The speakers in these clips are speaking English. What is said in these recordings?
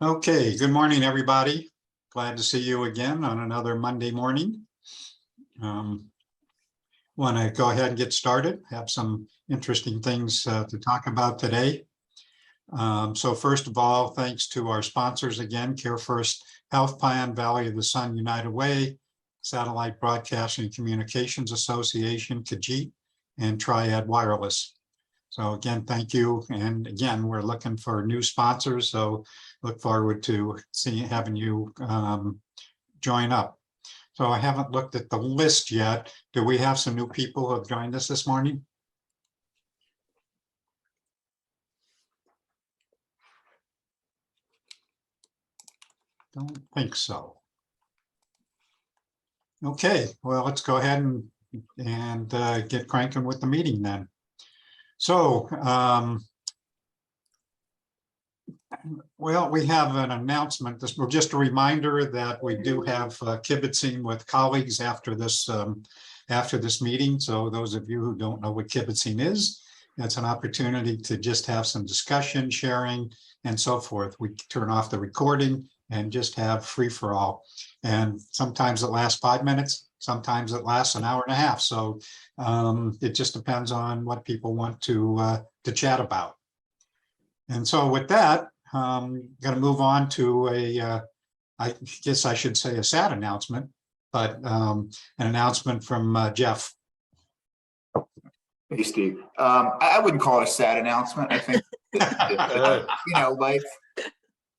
Okay, good morning, everybody. Glad to see you again on another Monday morning. Want to go ahead and get started. Have some interesting things to talk about today. So first of all, thanks to our sponsors again, CareFirst Health Plan, Valley of the Sun United Way, Satellite Broadcasting and Communications Association, Khajiit, and Triad Wireless. So again, thank you. And again, we're looking for new sponsors. So look forward to having you join up. So I haven't looked at the list yet. Do we have some new people who have joined us this morning? Don't think so. Okay, well, let's go ahead and get cranking with the meeting then. So, well, we have an announcement. This was just a reminder that we do have kibitzing with colleagues after this meeting. So those of you who don't know what kibitzing is, it's an opportunity to just have some discussion, sharing, and so forth. We turn off the recording and just have free for all. And sometimes it lasts 5 minutes, sometimes it lasts an hour and a half. So it just depends on what people want to chat about. And so with that, I'm going to move on to I guess I should say a sad announcement, but an announcement from Jeff. Hey, Steve. I wouldn't call it a sad announcement. I think that, you know,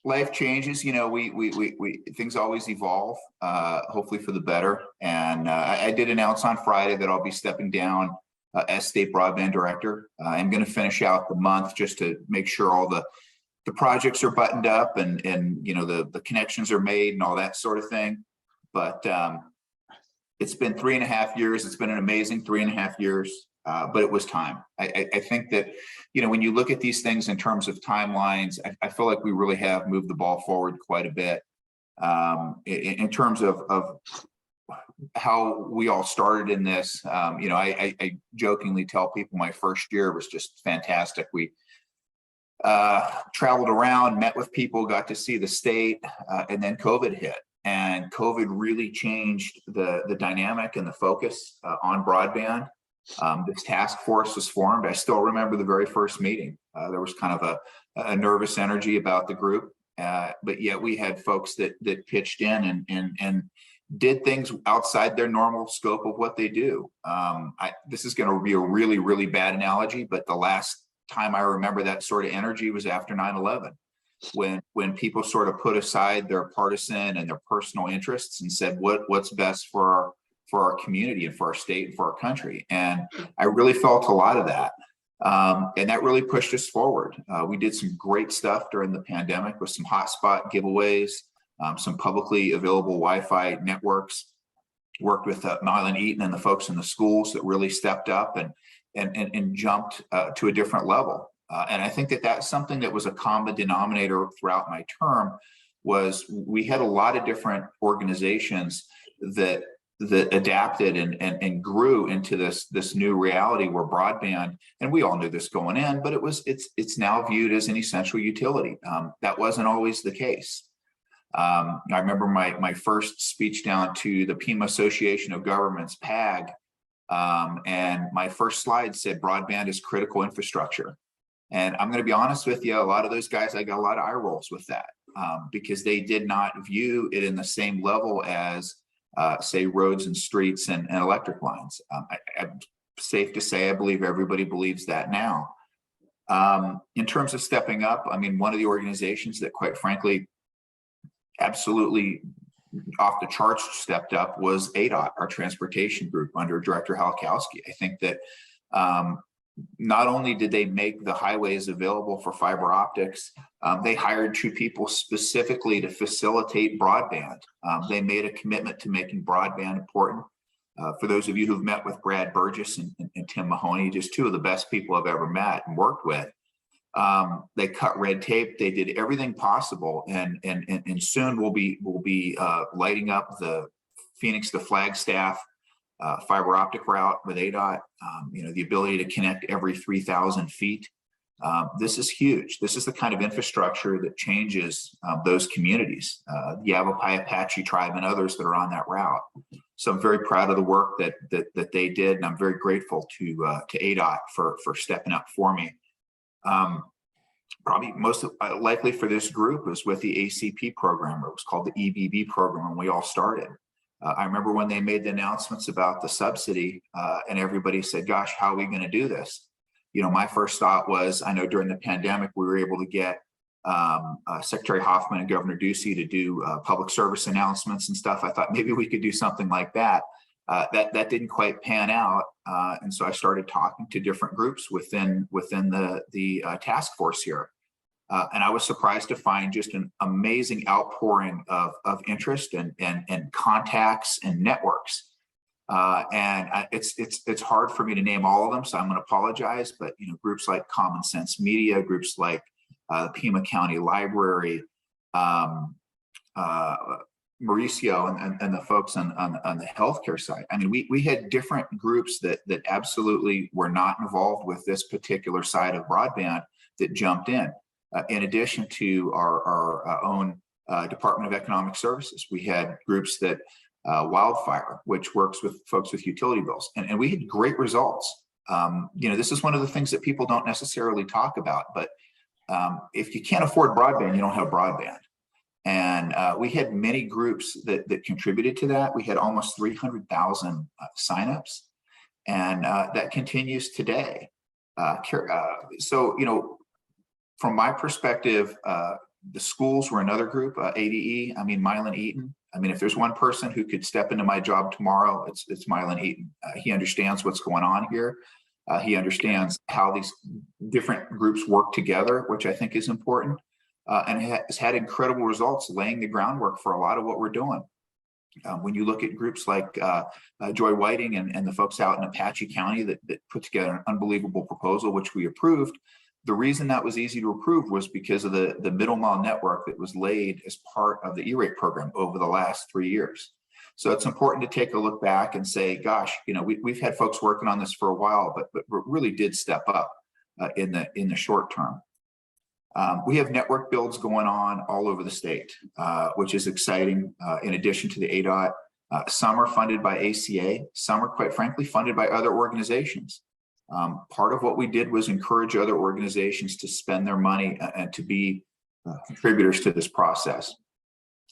life changes. You know, we things always evolve, hopefully for the better. And I did announce on Friday that I'll be stepping down as state broadband director. I'm going to finish out the month just to make sure all the projects are buttoned up and you know the connections are made and all that sort of thing. But it's been 3.5 years. It's been an amazing 3.5 years. But it was time. I think that, you know, when you look at these things in terms of timelines, I feel like we really have moved the ball forward quite a bit in terms of how we all started in this. You know, I jokingly tell people my first year was just fantastic. We traveled around, met with people, got to see the state, and then COVID hit. And COVID really changed the dynamic and the focus on broadband. This task force was formed. I still remember the very first meeting. There was kind of a nervous energy about the group, but yet we had folks that pitched in and did things outside their normal scope of what they do. This is going to be a really, really bad analogy, but the last time I remember that sort of energy was after 9/11, when people sort of put aside their partisan and their personal interests and said, what's best for our community and for our state and for our country. And I really felt a lot of that. And that really pushed us forward. We did some great stuff during the pandemic with some hotspot giveaways, some publicly available Wi-Fi networks, worked with Mylan Eaton and the folks in the schools that really stepped up and jumped to a different level. And I think that that's something that was a common denominator throughout my term. Was we had a lot of different organizations that adapted and grew into this new reality where broadband, and we all knew this going in, but it's now viewed as an essential utility. That wasn't always the case. I remember my first speech down to the Pima Association of Governments, PAG, and my first slide said broadband is critical infrastructure. And I'm going to be honest with you, a lot of those guys, I got a lot of eye rolls with that because they did not view it in the same level as say roads and streets and electric lines. I'm safe to say I believe everybody believes that now. In terms of stepping up, I mean, one of the organizations that quite frankly absolutely off the charts stepped up was ADOT, our transportation group under Director Halkowski. I think that not only did they make the highways available for fiber optics, they hired 2 people specifically to facilitate broadband. They made a commitment to making broadband important. For those of you who've met with Brad Burgess and Tim Mahoney, just 2 of the best people I've ever met and worked with. They cut red tape. They did everything possible, and soon we'll be lighting up the Phoenix to Flagstaff fiber optic route with ADOT. You know, the ability to connect every 3,000 feet This is huge. This is the kind of infrastructure that changes those communities, the Yavapai Apache tribe and others that are on that route. So I'm very proud of the work that they did, and I'm very grateful to ADOT for stepping up for me. Probably most likely for this group was with the ACP program. It was called the EBB program when we all started. I remember when they made the announcements about the subsidy and everybody said, gosh, how are we going to do this? You know, my first thought was, I know during the pandemic, we were able to get Secretary Hoffman and Governor Ducey to do public service announcements and stuff. I thought maybe we could do something like that. That didn't quite pan out. And so I started talking to different groups within the task force here. And I was surprised to find just an amazing outpouring of interest and contacts and networks. It's hard for me to name all of them, so I'm going to apologize. But you know, groups like Common Sense Media, groups like the Pima County Library, Mauricio, and the folks on the healthcare side. I mean, we had different groups that absolutely were not involved with this particular side of broadband that jumped in addition to our own Department of Economic Services. We had groups that Wildfire, which works with folks with utility bills, and we had great results. You know, this is one of the things that people don't necessarily talk about, but if you can't afford broadband, you don't have broadband. And we had many groups that contributed to that. We had almost 300,000 signups, and that continues today. So, you know, from my perspective, the schools were another group, ADE, I mean, Mylan Eaton. I mean, if there's one person who could step into my job tomorrow, it's Mylan Eaton. He understands what's going on here. He understands how these different groups work together, which I think is important, and has had incredible results laying the groundwork for a lot of what we're doing. When you look at groups like Joy Whiting and the folks out in Apache County that put together an unbelievable proposal, which we approved. The reason that was easy to approve was because of the middle mile network that was laid as part of the E-rate program over the last 3 years. So it's important to take a look back and say, gosh, you know, we've had folks working on this for a while, but really did step up in the short term. We have network builds going on all over the state, which is exciting. In addition to the ADOT, some are funded by ACA, some are quite frankly funded by other organizations. Part of what we did was encourage other organizations to spend their money and to be contributors to this process.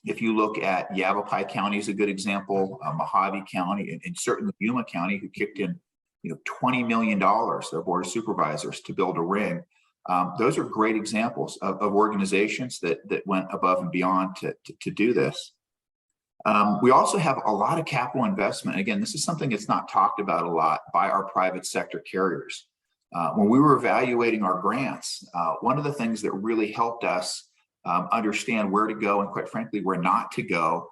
If you look at Yavapai County is a good example, Mojave County, and certainly Yuma County, who kicked in, you know, $20 million, their board of supervisors, to build a ring. Those are great examples of organizations that went above and beyond to do this. We also have a lot of capital investment. Again, this is something that's not talked about a lot by our private sector carriers. When we were evaluating our grants, one of the things that really helped us understand where to go and quite frankly, where not to go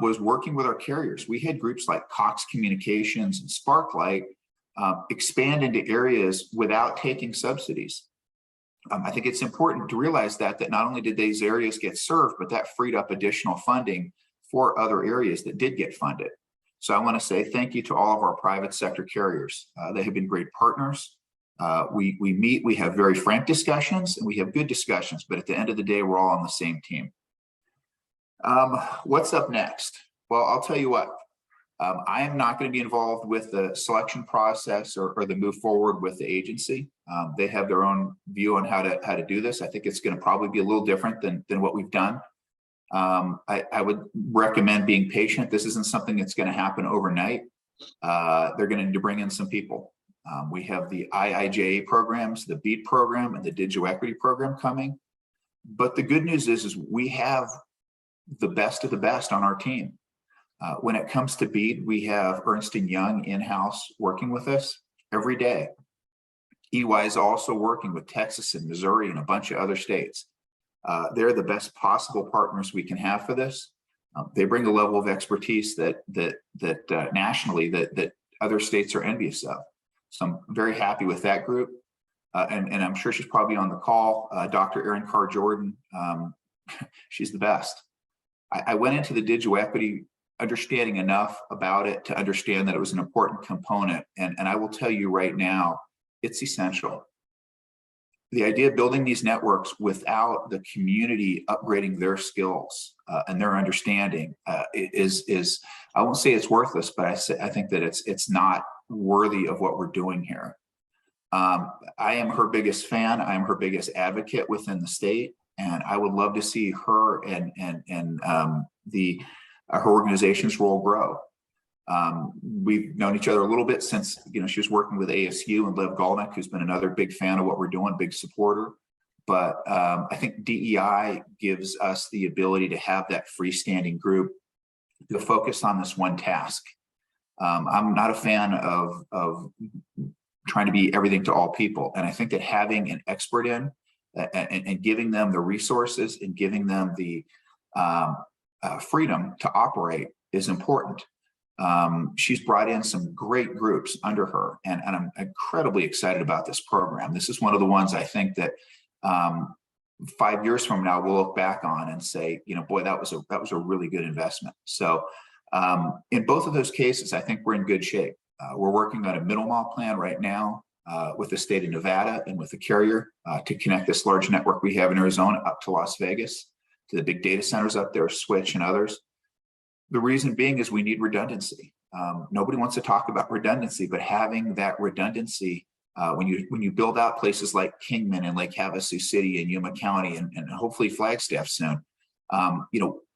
was working with our carriers. We had groups like Cox Communications and Sparklight expand into areas without taking subsidies. I think it's important to realize that not only did these areas get served, but that freed up additional funding for other areas that did get funded. So I want to say thank you to all of our private sector carriers. They have been great partners. We meet, we have very frank discussions, and we have good discussions, but at the end of the day, we're all on the same team. What's up next? Well, I'll tell you what, I am not going to be involved with the selection process or the move forward with the agency. They have their own view on how to do this. I think it's going to probably be a little different than what we've done. I would recommend being patient. This isn't something that's going to happen overnight. They're going to need to bring in some people. We have the IIJA programs, the BEAT program, and the Digital Equity program coming. But the good news is we have the best of the best on our team. When it comes to BEAT, we have Ernst & Young in-house working with us every day. EY is also working with Texas and Missouri and a bunch of other states. They're the best possible partners we can have for this. They bring a level of expertise that nationally that other states are envious of. So I'm very happy with that group. And I'm sure she's probably on the call, Dr. Erin Carr Jordan. She's the best. I went into the Digital Equity understanding enough about it to understand that it was an important component. And I will tell you right now, it's essential. the idea of building these networks without the community upgrading their skills and their understanding is I won't say it's worthless, but I think that it's not worthy of what we're doing here. I am her biggest fan. I am her biggest advocate within the state, and I would love to see her and her organization's role grow. We've known each other a little bit since, she was working with ASU, and Lev Galnick, who's been another big fan of what we're doing, big supporter. But I think DEI gives us the ability to have that freestanding group to focus on this one task. I'm not a fan of trying to be everything to all people. And I think that having an expert in and giving them the resources and giving them the freedom to operate is important. She's brought in some great groups under her, and I'm incredibly excited about this program. This is one of the ones I think that 5 years from now we'll look back on and say, boy, that was a really good investment. So in both of those cases, I think we're in good shape. We're working on a middle mile plan right now with the state of Nevada and with the carrier to connect this large network we have in Arizona up to Las Vegas, to the big data centers up there, Switch and others. The reason being is we need redundancy. Nobody wants to talk about redundancy, but having that redundancy when you build out places like Kingman and Lake Havasu City and Yuma County and hopefully Flagstaff soon,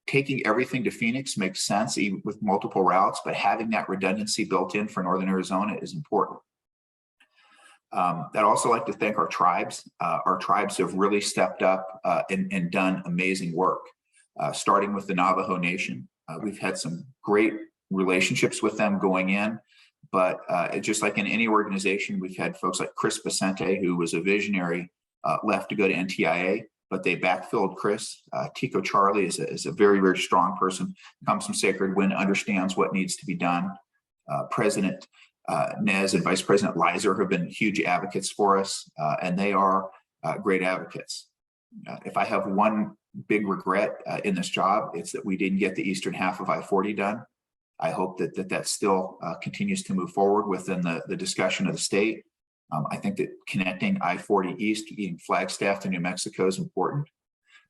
taking everything to Phoenix makes sense even with multiple routes, but having that redundancy built in for Northern Arizona is important. I'd also like to thank our tribes. Our tribes have really stepped up and done amazing work, starting with the Navajo Nation. We've had some great relationships with them going in, but just like in any organization, we've had folks like Chris Vicente, who was a visionary, left to go to NTIA, but they backfilled Chris. Tico Charlie is a very, very strong person, comes from Sacred Wind, understands what needs to be done. President Nez and Vice President Lizer have been huge advocates for us, and they are great advocates. If I have one big regret in this job, it's that we didn't get the eastern half of I-40 done. I hope that still continues to move forward within the discussion of the state. I think that connecting I-40 East, getting Flagstaff to New Mexico is important.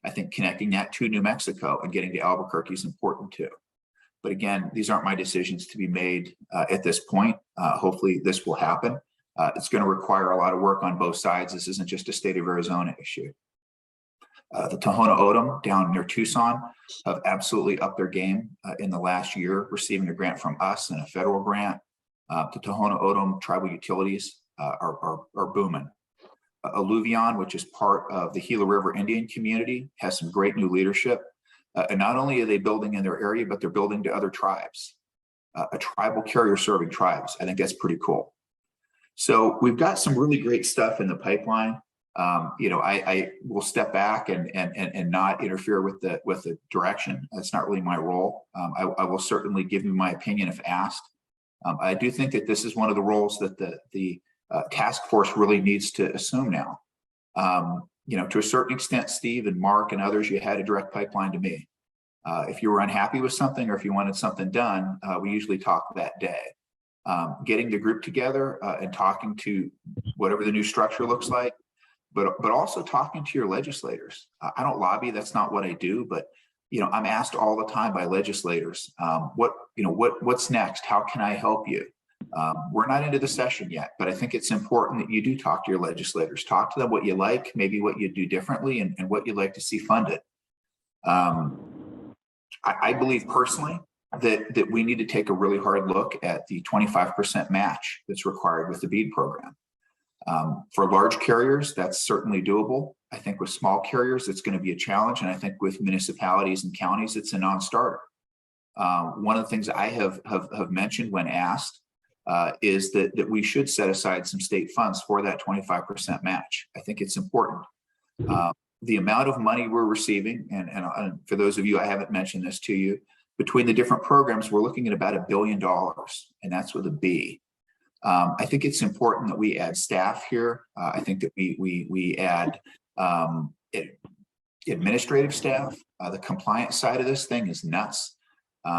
I think connecting that to New Mexico and getting to Albuquerque is important too. But again, these aren't my decisions to be made at this point. Hopefully this will happen. It's going to require a lot of work on both sides. This isn't just a state of Arizona issue. The Tohono O'odham down near Tucson have absolutely upped their game in the last year, receiving a grant from us and a federal grant. The Tohono O'odham tribal utilities are booming. Alluvion, which is part of the Gila River Indian community, has some great new leadership. And not only are they building in their area, but they're building to other tribes, a tribal carrier serving tribes. I think that's pretty cool. So we've got some really great stuff in the pipeline. I will step back and not interfere with the direction. That's not really my role. I will certainly give you my opinion if asked. I do think that this is one of the roles that the task force really needs to assume now. To a certain extent, Steve and Mark and others, you had a direct pipeline to me. If you were unhappy with something or if you wanted something done, we usually talk that day. Getting the group together and talking to whatever the new structure looks like, but also talking to your legislators. I don't lobby, that's not what I do, but I'm asked all the time by legislators, what's next? How can I help you? We're not into the session yet, but I think it's important that you do talk to your legislators. Talk to them what you like, maybe what you do differently, and what you'd like to see funded. I believe personally that we need to take a really hard look at the 25% match that's required with the BEAD program. For large carriers, that's certainly doable. I think with small carriers, it's going to be a challenge. And I think with municipalities and counties, it's a non-starter. One of the things I have mentioned when asked is that we should set aside some state funds for that 25% match. I think it's important. The amount of money we're receiving, and for those of you, I haven't mentioned this to you, between the different programs, we're looking at about $1 billion, and that's with a B. I think it's important that we add staff here. I think that we add administrative staff. The compliance side of this thing is nuts.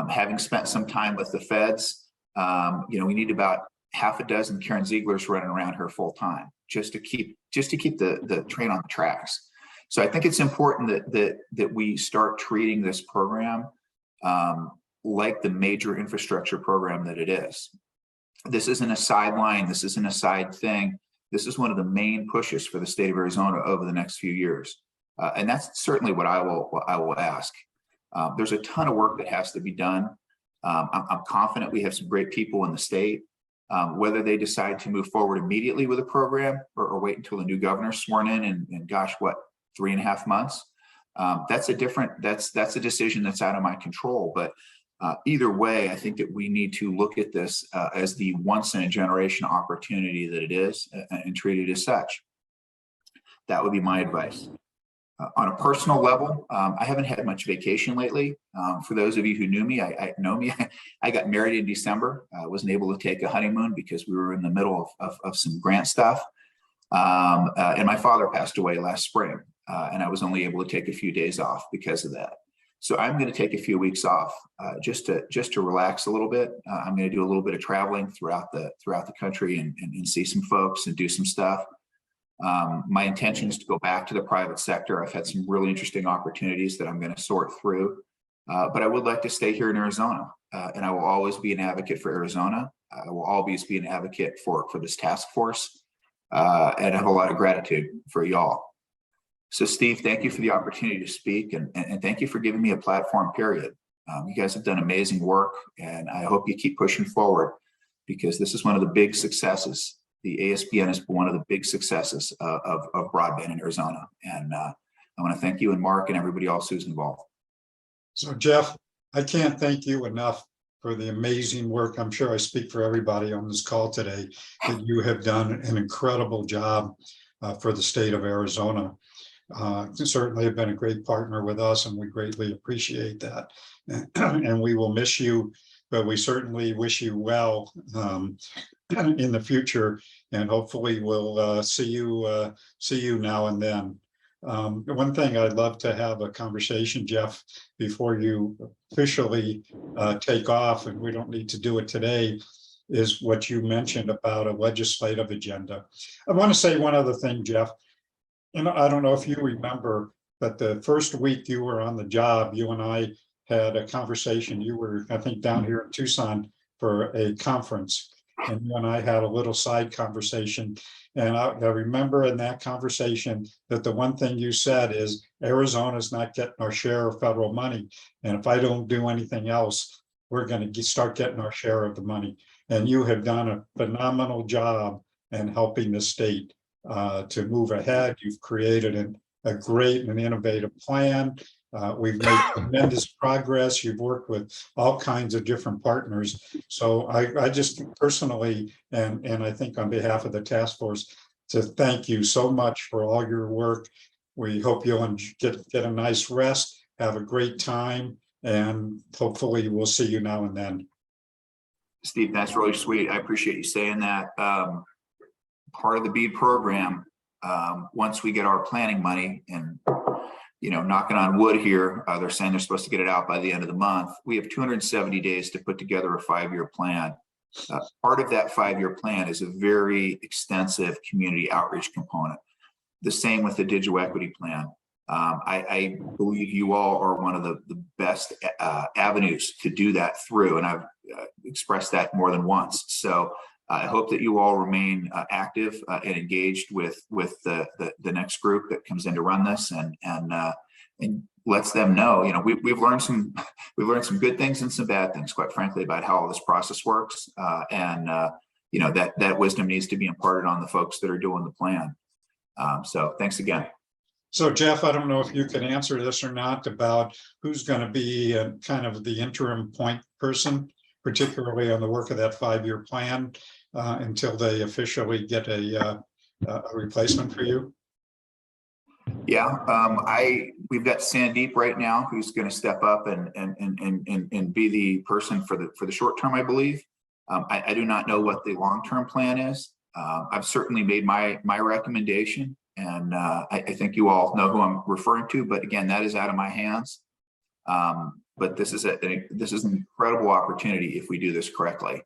Having spent some time with the feds, we need about half a dozen Karen Zieglers running around here full time just to keep just to keep the train on the tracks. So I think it's important that we start treating this program like the major infrastructure program that it is. This isn't a sideline. This isn't a side thing. This is one of the main pushes for the state of Arizona over the next few years. And that's certainly what I will ask. There's a ton of work that has to be done. I'm confident we have some great people in the state. Whether they decide to move forward immediately with a program or wait until the new governor's sworn in gosh, what, 3.5 months? That's a decision that's out of my control. But either way, I think that we need to look at this as the once in a generation opportunity that it is and treat it as such. That would be my advice. On a personal level, I haven't had much vacation lately. For those of you who knew me, I got married in December. I wasn't able to take a honeymoon because we were in the middle of some grant stuff. And my father passed away last spring, and I was only able to take a few days off because of that. So I'm going to take a few weeks off just to relax a little bit. I'm going to do a little bit of traveling throughout the country and see some folks and do some stuff. My intention is to go back to the private sector. I've had some really interesting opportunities that I'm going to sort through, but I would like to stay here in Arizona, and I will always be an advocate for Arizona. I will always be an advocate for this task force, and I have a lot of gratitude for y'all. So Steve, thank you for the opportunity to speak, and thank you for giving me a platform, period. You guys have done amazing work, and I hope you keep pushing forward, because this is one of the big successes. The ASBN is one of the big successes of broadband in Arizona. And I want to thank you and Mark and everybody else who's involved. So Jeff, I can't thank you enough for the amazing work. I'm sure I speak for everybody on this call today, that you have done an incredible job for the state of Arizona. You certainly have been a great partner with us, and we greatly appreciate that. And we will miss you, but we certainly wish you well in the future, and hopefully we'll see you now and then. One thing I'd love to have a conversation, Jeff, before you officially take off, and we don't need to do it today, is what you mentioned about a legislative agenda. I want to say one other thing, Jeff. And I don't know if you remember, but the first week you were on the job, you and I had a conversation. You were, I think, down here in Tucson for a conference, and you and I had a little side conversation. And I remember in that conversation that the one thing you said is Arizona's not getting our share of federal money. And if I don't do anything else, we're going to start getting our share of the money. And you have done a phenomenal job in helping the state to move ahead. You've created a great and innovative plan. We've made tremendous progress. You've worked with all kinds of different partners. So I just personally, and I think on behalf of the task force, to thank you so much for all your work. We hope you'll get a nice rest, have a great time, and hopefully we'll see you now and then. Steve, that's really sweet. I appreciate you saying that. Part of the BEAD program, once we get our planning money, and knocking on wood here, they're saying they're supposed to get it out by the end of the month. We have 270 days to put together a 5-year plan. Part of that 5-year plan is a very extensive community outreach component. The same with the digital equity plan. I believe you all are one of the best avenues to do that through, and I've expressed that more than once. So I hope that you all remain active and engaged with the next group that comes in to run this, and lets them know. We've learned some good things and some bad things, quite frankly, about how all this process works, and that wisdom needs to be imparted on the folks that are doing the plan. So thanks again. So Jeff, I don't know if you can answer this or not about who's going to be kind of the interim point person, particularly on the work of that 5-year plan, until they officially get a replacement for you. Yeah, we've got Sandeep right now, who's going to step up and be the person for the short term, I believe. I do not know what the long term plan is. I've certainly made my recommendation, and I think you all know who I'm referring to. But again, that is out of my hands. But this is an incredible opportunity if we do this correctly.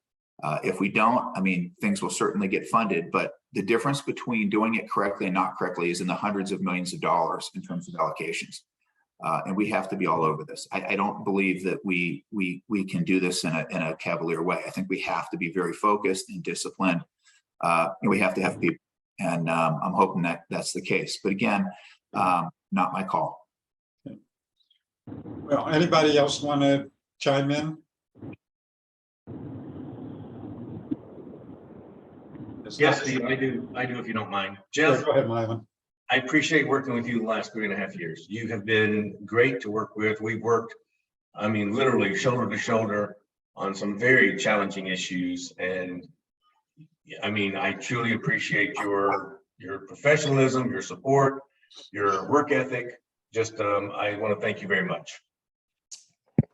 If we don't, I mean, things will certainly get funded, but the difference between doing it correctly and not correctly is in the hundreds of millions of dollars in terms of allocations. And we have to be all over this. I don't believe that we can do this in a cavalier way. I think we have to be very focused and disciplined. And we have to have people, and I'm hoping that that's the case. But again, not my call. Well, anybody else want to chime in? Yes, Steve, I do, if you don't mind. Yeah, Jeff, go ahead, Mylan. I appreciate working with you the last 3.5 years. You have been great to work with. We've worked, I mean, literally shoulder to shoulder on some very challenging issues. And I mean, I truly appreciate your professionalism, your support, your work ethic. Just, I want to thank you very much.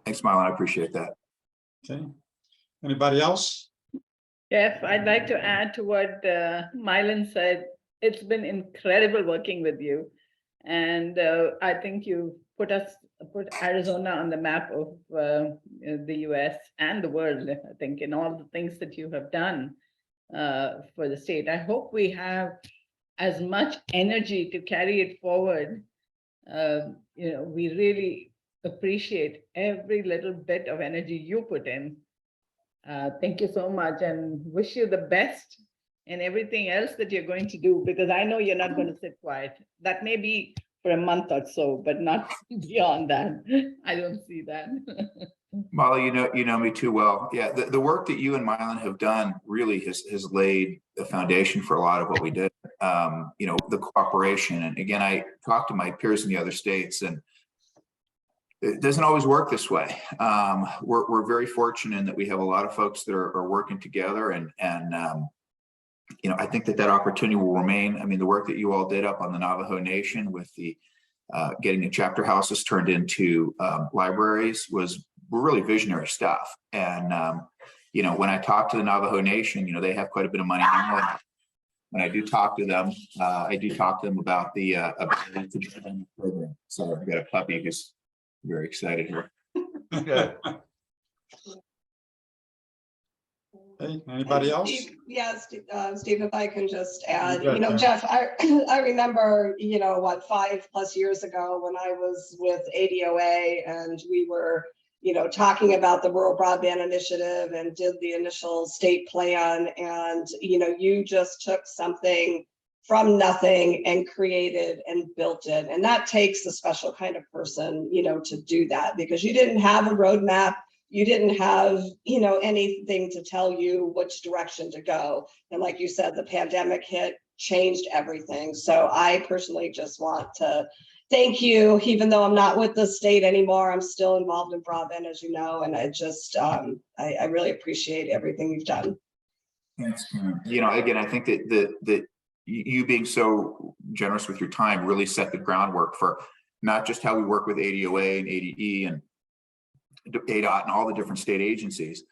Thanks, Marlon. I appreciate that. Okay. Anybody else? Jeff, I'd like to add to what Mylan said. It's been incredible working with you. And I think you put Arizona on the map of the US and the world, I think, in all the things that you have done for the state. I hope we have as much energy to carry it forward. We really appreciate every little bit of energy you put in. Thank you so much, and wish you the best in everything else that you're going to do, because I know you're not going to sit quiet. That may be for a month or so, but not beyond that. I don't see that. Molly, you know me too well. Yeah, the work that you and Mylan have done really has laid the foundation for a lot of what we did. The cooperation, and again, I talked to my peers in the other states, and it doesn't always work this way. We're very fortunate in that we have a lot of folks that are working together, and I think that opportunity will remain. I mean, the work that you all did up on the Navajo Nation with the getting the chapter houses turned into libraries was really visionary stuff. And when I talk to the Navajo Nation, they have quite a bit of money. When I do talk to them, I do talk to them about the program. So I've got a puppy who's very excited here. Good. Hey, anybody else? Yes, Steve, if I can just add, You bet, Jeff, I remember, 5+ years ago when I was with ADOA and we were, talking about the Rural Broadband Initiative and did the initial state plan, and, you just took something from nothing and created and built it. And that takes a special kind of person, to do that, because you didn't have a roadmap. You didn't have, anything to tell you which direction to go. And like you said, the pandemic hit, changed everything. So I personally just want to thank you. Even though I'm not with the state anymore, I'm still involved in broadband, as you know, and I just, I really appreciate everything you've done. Thanks. Again, I think that you being so generous with your time really set the groundwork for not just how we work with ADOA and ADE and ADOT and all the different state agencies,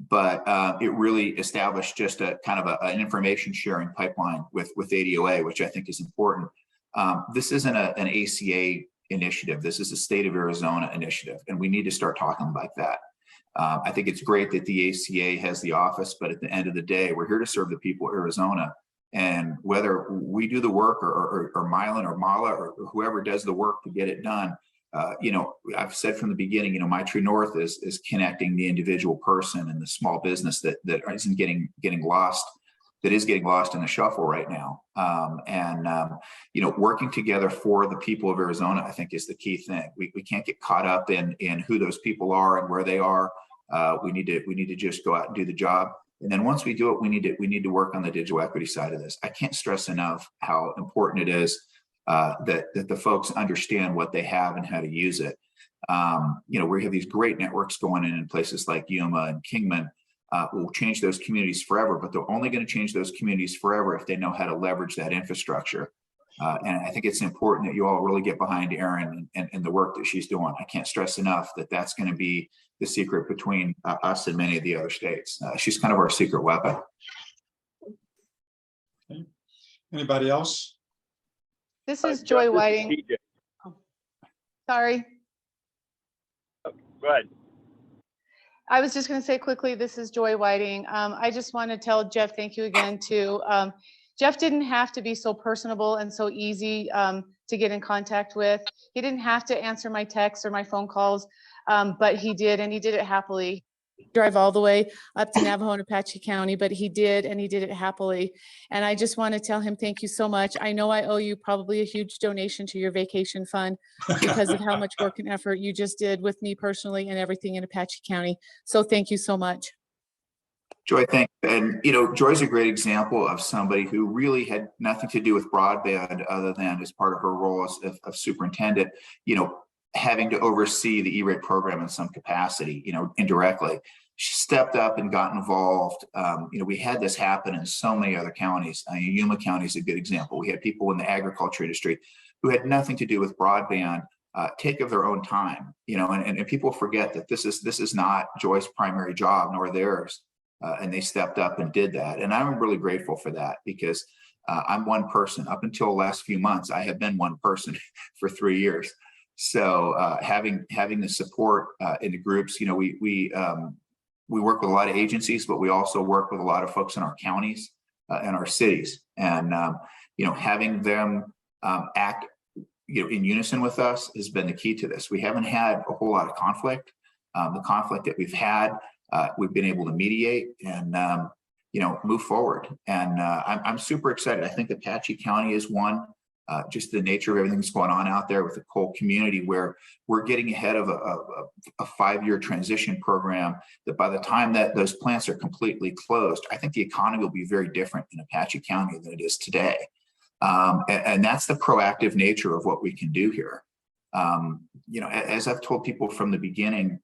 but it really established just a kind of an information sharing pipeline with ADOA, which I think is important. This isn't an ACA initiative. This is a state of Arizona initiative, and we need to start talking like that. I think it's great that the ACA has the office, but at the end of the day, we're here to serve the people of Arizona. And whether we do the work or Mylan or Mala or whoever does the work to get it done, I've said from the beginning, my true north is connecting the individual person and the small business that isn't getting lost, that is getting lost in the shuffle right now. Working together for the people of Arizona, I think, is the key thing. We can't get caught up in who those people are and where they are. We need to just go out and do the job. And then once we do it, we need to work on the digital equity side of this. I can't stress enough how important it is that the folks understand what they have and how to use it. We have these great networks going in places like Yuma and Kingman. Will change those communities forever, but they're only going to change those communities forever if they know how to leverage that infrastructure. And I think it's important that you all really get behind Erin and the work that she's doing. I can't stress enough that that's going to be the secret between us and many of the other states. She's kind of our secret weapon. Okay. Anybody else? This is Joy Whiting. Oh, sorry. Go ahead. I was just going to say quickly, this is Joy Whiting. I just want to tell Jeff, thank you again too. Jeff didn't have to be so personable and so easy to get in contact with. He didn't have to answer my texts or my phone calls, but he did, and he did it happily. Drive all the way up to Navajo and Apache County, but he did, and he did it happily. And I just want to tell him thank you so much. I know I owe you probably a huge donation to your vacation fund because of how much work and effort you just did with me personally and everything in Apache County. So thank you so much. Joy, thank you. And, you know, Joy's a great example of somebody who really had nothing to do with broadband other than as part of her role as of superintendent, you know, having to oversee the E-rate program in some capacity, you know, indirectly. She stepped up and got involved. You know, we had this happen in so many other counties. Yuma County is a good example. We had people in the agriculture industry who had nothing to do with broadband take of their own time, you know, and people forget that this is not Joy's primary job nor theirs. And they stepped up and did that. And I'm really grateful for that because I'm one person. Up until the last few months, I have been one person for 3 years. So having the support in the groups, you know, we work with a lot of agencies, but we also work with a lot of folks in our counties and our cities. And, you know, having them act, you know, in unison with us has been the key to this. We haven't had a whole lot of conflict. The conflict that we've had, we've been able to mediate and, you know, move forward. And I'm super excited. I think Apache County is one. Just the nature of everything that's going on out there with the coal community, where we're getting ahead of a 5-year transition program that by the time that those plants are completely closed, I think the economy will be very different in Apache County than it is today. And that's the proactive nature of what we can do here. You know, as I've told people from the beginning,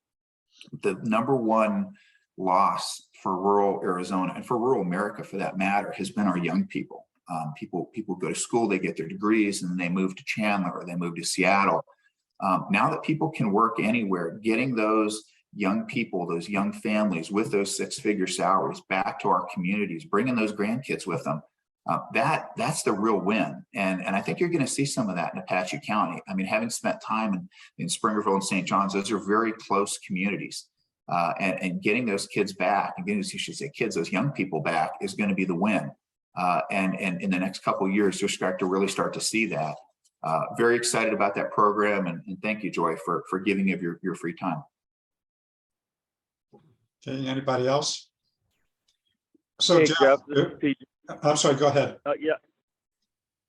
the #1 loss for rural Arizona and for rural America for that matter has been our young people. People go to school, they get their degrees, and then they move to Chandler or they move to Seattle. Now that people can work anywhere, getting those young people, those young families with those 6-figure salaries back to our communities, bringing those grandkids with them, that's the real win. And I think you're going to see some of that in Apache County. I mean, having spent time in Springerville and St. John's, those are very close communities. And getting those kids back, and getting, you should say kids, those young people back is going to be the win. And in the next couple of years, you'll start to see that. Very excited about that program, and thank you, Joy, for giving of your free time. Okay, anybody else? So Hey, Jeff, this is PJ. I'm sorry, go ahead. Yeah,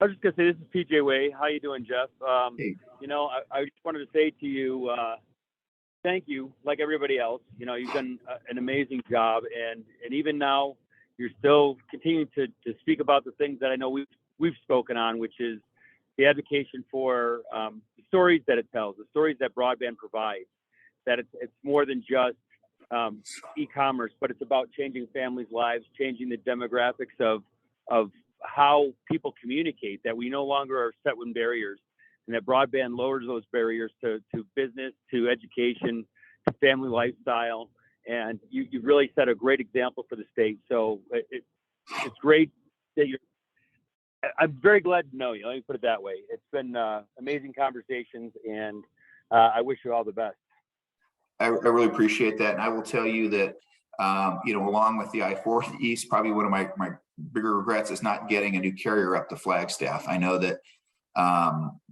I was just gonna say, this is PJ Way. How you doing, Jeff? Hey. You know, I just wanted to say to you, thank you. Like everybody else, you know, you've done an amazing job, and even now, you're still continuing to speak about the things that I know we've spoken on, which is the advocacy for the stories that it tells, the stories that broadband provides. That it's more than just e-commerce, but it's about changing families' lives, changing the demographics of how people communicate. That we no longer are set with barriers, and that broadband lowers those barriers to business, to education, to family lifestyle. And you've really set a great example for the state. So it's great that I'm very glad to know you. Let me put it that way. It's been amazing conversations, and I wish you all the best. I really appreciate that. And I will tell you that, you know, along with the I-4 East, probably one of my bigger regrets is not getting a new carrier up to Flagstaff. I know that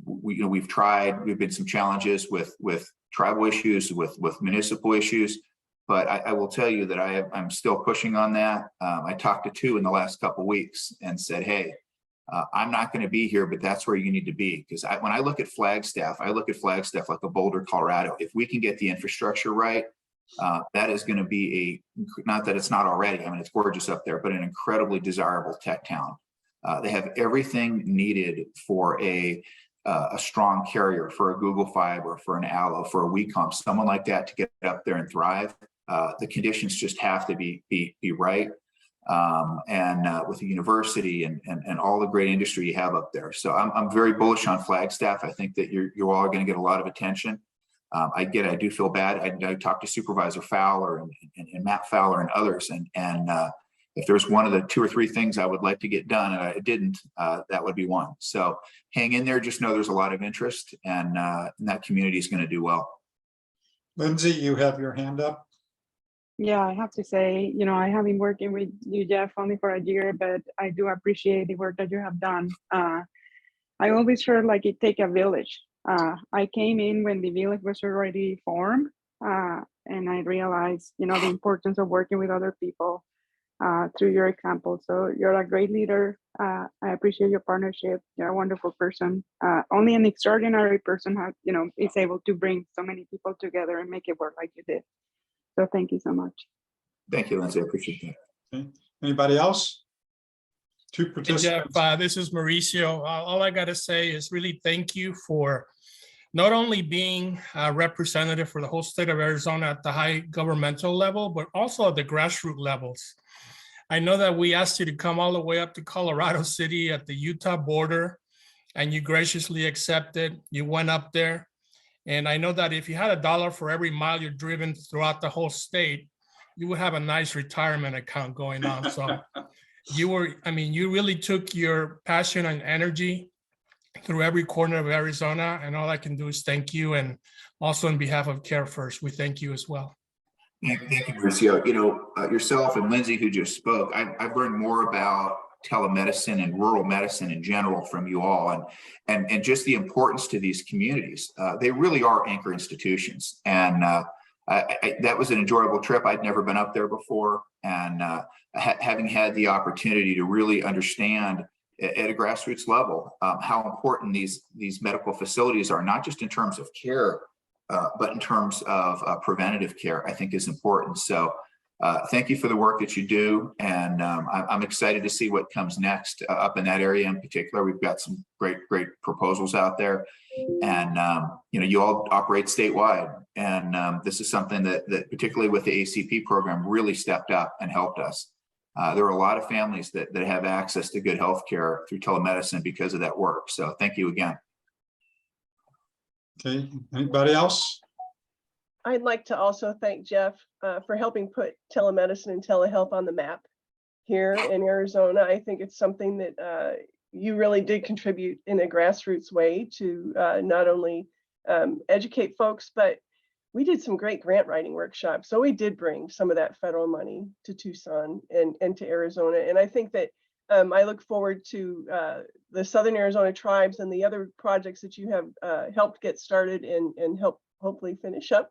we've tried, we've been some challenges with tribal issues, with municipal issues. But I will tell you that I'm still pushing on that. I talked to 2 in the last couple of weeks and said, hey, I'm not going to be here, but that's where you need to be. Because when I look at Flagstaff, I look at Flagstaff like a Boulder, Colorado. If we can get the infrastructure right, that is going to be not that it's not already, I mean, it's gorgeous up there, but an incredibly desirable tech town. They have everything needed for a strong carrier, for a Google Fiber, for an Allo, for a WeCom, someone like that to get up there and thrive. The conditions just have to be right. With the university and all the great industry you have up there. So I'm very bullish on Flagstaff. I think that you all are going to get a lot of attention. I do feel bad. I talked to Supervisor Fowler and Matt Fowler and others. And if there's one of the 2 or 3 things I would like to get done and I didn't, that would be one. So hang in there. Just know there's a lot of interest, and that community is going to do well. Lindsay, you have your hand up. Yeah, I have to say, I have been working with you, Jeff, only for a year, but I do appreciate the work that you have done. I always heard like it take a village. I came in when the village was already formed, and I realized, the importance of working with other people through your example. So you're a great leader. I appreciate your partnership. You're a wonderful person. Only an extraordinary person is able to bring so many people together and make it work like you did. So thank you so much. Thank you, Lindsay. I appreciate that. Okay. Anybody else? Two Hey, Jeff, participants. this is Mauricio. All I gotta say is really thank you for not only being a representative for the whole state of Arizona at the high governmental level, but also at the grassroots levels. I know that we asked you to come all the way up to Colorado City at the Utah border, and you graciously accepted. You went up there. And I know that if you had $1 for every mile you're driven throughout the whole state, you would have a nice retirement account going on. So you really took your passion and energy through every corner of Arizona. And all I can do is thank you. And also on behalf of Care First, we thank you as well. Thank you, Mauricio. Yourself and Lindsay, who just spoke, I've learned more about telemedicine and rural medicine in general from you all, and just the importance to these communities. They really are anchor institutions, and that was an enjoyable trip. I'd never been up there before, and having had the opportunity to really understand at a grassroots level how important these medical facilities are, not just in terms of care, but in terms of preventative care, I think is important. So thank you for the work that you do, and I'm excited to see what comes next up in that area in particular. We've got some great proposals out there, and you all operate statewide, and this is something that particularly with the ACP program really stepped up and helped us. There are a lot of families that have access to good health care through telemedicine because of that work. So thank you again. Okay, anybody else? I'd like to also thank Jeff for helping put telemedicine and telehealth on the map here in Arizona. I think it's something that you really did contribute in a grassroots way to not only educate folks, but we did some great grant writing workshops. So we did bring some of that federal money to Tucson and to Arizona. And I think that I look forward to the Southern Arizona tribes and the other projects that you have helped get started and help hopefully finish up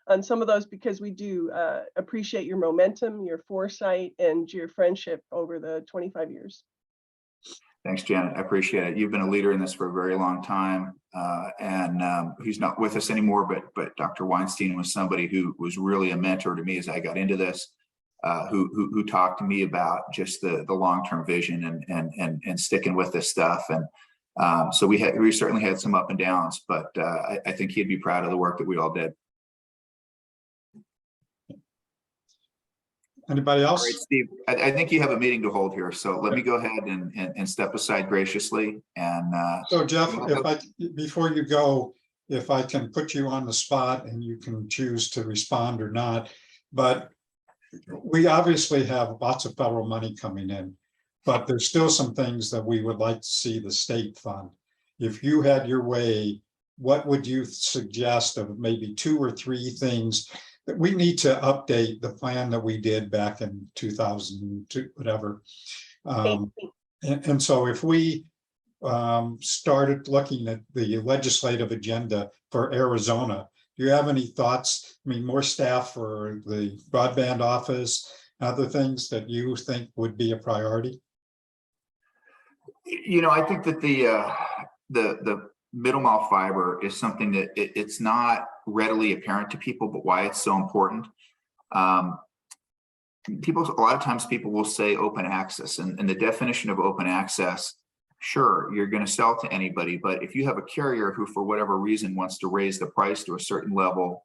on some of those, because we do appreciate your momentum, your foresight, and your friendship over the 25 years. Thanks, Janet. I appreciate it. You've been a leader in this for a very long time, and he's not with us anymore, but Dr. Weinstein was somebody who was really a mentor to me as I got into this, who talked to me about just the long-term vision and sticking with this stuff. And so we certainly had some up and downs, but I think he'd be proud of the work that we all did. Anybody else? All right, Steve, I think you have a meeting to hold here, so let me go ahead and step aside graciously. And So Jeff, before you go, if I can put you on the spot and you can choose to respond or not, but we obviously have lots of federal money coming in, but there's still some things that we would like to see the state fund. If you had your way, what would you suggest of maybe 2 or 3 things that we need to update the plan that we did back in 2002, whatever. And so if we started looking at the legislative agenda for Arizona, do you have any thoughts? I mean, more staff for the broadband office, other things that you think would be a priority? I think that the middle mile fiber is something that it's not readily apparent to people, but why it's so important. A lot of times people will say open access, and the definition of open access, sure, you're going to sell to anybody, but if you have a carrier who for whatever reason wants to raise the price to a certain level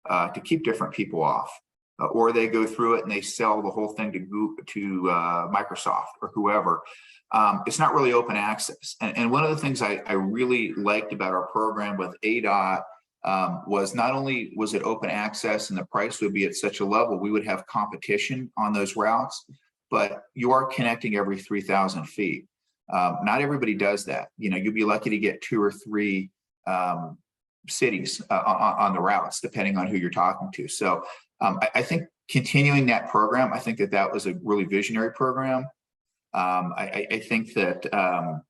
to keep different people off, or they go through it and they sell the whole thing to Google, to Microsoft or whoever, it's not really open access. And one of the things I really liked about our program with ADOT was not only was it open access and the price would be at such a level, we would have competition on those routes, but you are connecting every 3,000 feet. Not everybody does that. You'd be lucky to get 2 or 3 cities on the routes, depending on who you're talking to. So I think continuing that program, I think that that was a really visionary program. I think that,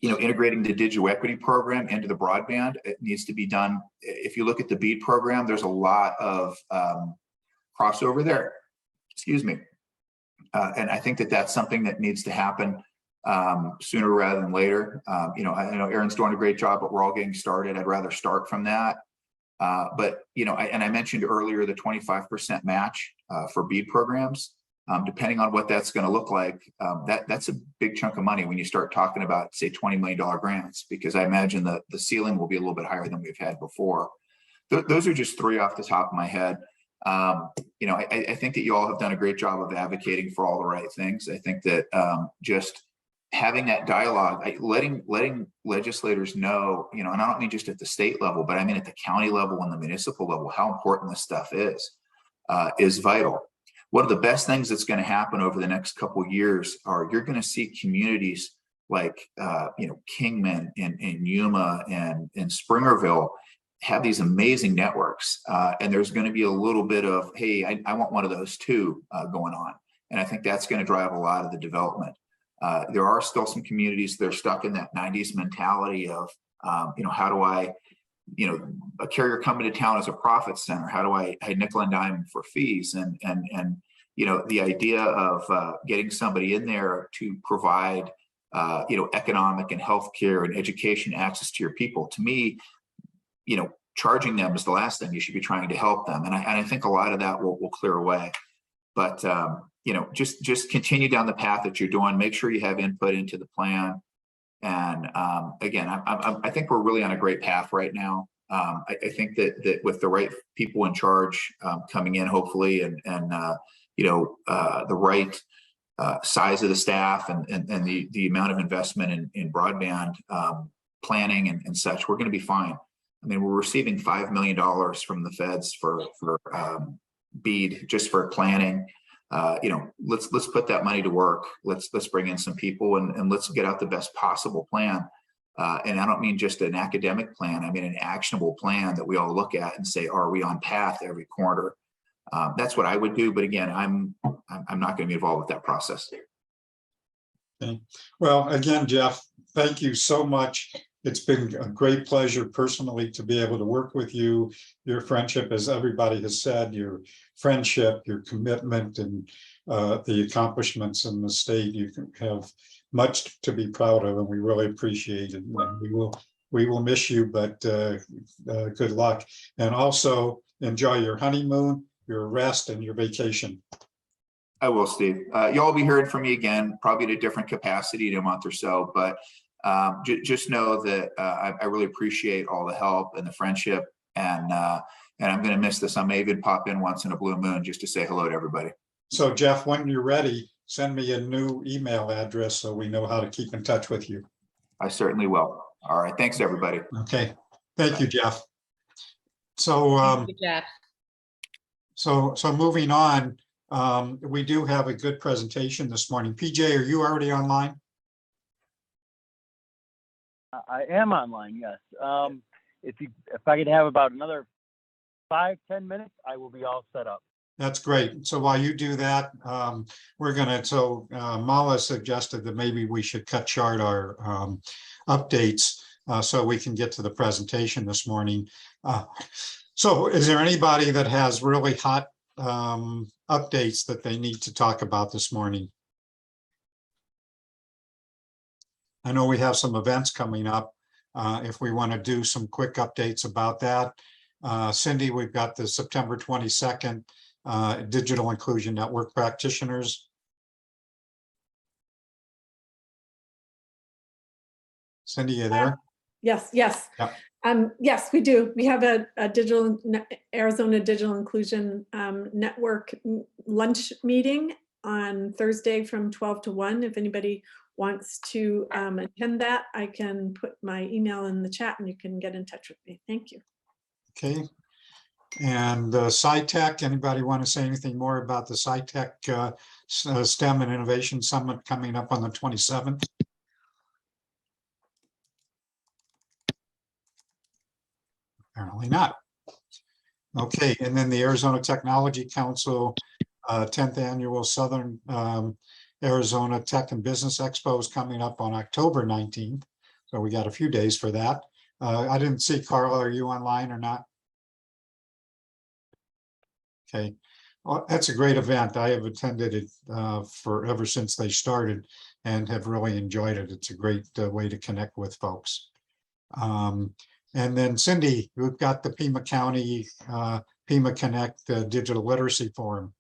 integrating the digital equity program into the broadband, it needs to be done. If you look at the BEAD program, there's a lot of crossover there. Excuse me. And I think that that's something that needs to happen sooner rather than later. I know Aaron's doing a great job, but we're all getting started. I'd rather start from that. But I mentioned earlier the 25% match for BEAD programs. Depending on what that's going to look like, that's a big chunk of money when you start talking about, say, $20 million grants, because I imagine the ceiling will be a little bit higher than we've had before. Those are just three off the top of my head. I think that you all have done a great job of advocating for all the right things. I think that just having that dialogue, letting legislators know, and I don't mean just at the state level, but I mean at the county level and the municipal level, how important this stuff is vital. One of the best things that's going to happen over the next couple of years are you're going to see communities like, Kingman and Yuma and Springerville have these amazing networks. And there's going to be a little bit of, hey, I want one of those too going on. And I think that's going to drive a lot of the development. There are still some communities that are stuck in that 90s mentality of, how do I, a carrier coming to town as a profit center, how do I nickel and dime for fees? And the idea of getting somebody in there to provide, economic and healthcare and education access to your people, to me, charging them is the last thing. You should be trying to help them. And I think a lot of that will clear away. But, just continue down the path that you're doing. Make sure you have input into the plan. And again, I think we're really on a great path right now. I think that with the right people in charge coming in, hopefully, and the right size of the staff and the amount of investment in broadband planning and such, we're going to be fine. I mean, we're receiving $5 million from the feds for BEAD just for planning. Let's put that money to work. Let's bring in some people and let's get out the best possible plan. And I don't mean just an academic plan. I mean an actionable plan that we all look at and say, are we on path every corner? That's what I would do. But again, I'm not going to be involved with that process. Okay. Well, again, Jeff, thank you so much. It's been a great pleasure personally to be able to work with you. Your friendship, as everybody has said, your friendship, your commitment, and the accomplishments in the state, you have much to be proud of, and we really appreciate it. And we will miss you, but good luck. And also enjoy your honeymoon, your rest, and your vacation. I will, Steve. You'll all be hearing from me again, probably in a different capacity in a month or so, but just know that I really appreciate all the help and the friendship, and I'm going to miss this. I may even pop in once in a blue moon just to say hello to everybody. So Jeff, when you're ready, send me a new email address so we know how to keep in touch with you. I certainly will. All right. Thanks, everybody. Okay. Thank you, Jeff. So, Thank you, Jeff. so moving on, we do have a good presentation this morning. PJ, are you already online? I am online, yes. If I could have about another 5-10 minutes, I will be all set up. That's great. So while you do that, Mala suggested that maybe we should cut short our updates so we can get to the presentation this morning. So is there anybody that has really hot updates that they need to talk about this morning? I know we have some events coming up. If we want to do some quick updates about that. Cindy, we've got the September 22nd Digital Inclusion Network Practitioners. Cindy, you there? Yes. Yep. Yes, we do. We have a Arizona Digital Inclusion Network lunch meeting on Thursday from 12 to 1. If anybody wants to attend that, I can put my email in the chat and you can get in touch with me. Thank you. Okay. And SciTech, anybody want to say anything more about the SciTech STEM and Innovation Summit coming up on the 27th? Apparently not. Okay, and then the Arizona Technology Council, 10th Annual Southern Arizona Tech and Business Expo is coming up on October 19th. So we got a few days for that. I didn't see, Carla, are you online or not? Okay, well, that's a great event. I have attended it for ever since they started and have really enjoyed it. It's a great way to connect with folks. And then Cindy, we've got the Pima County Pima Connect Digital Literacy Forum.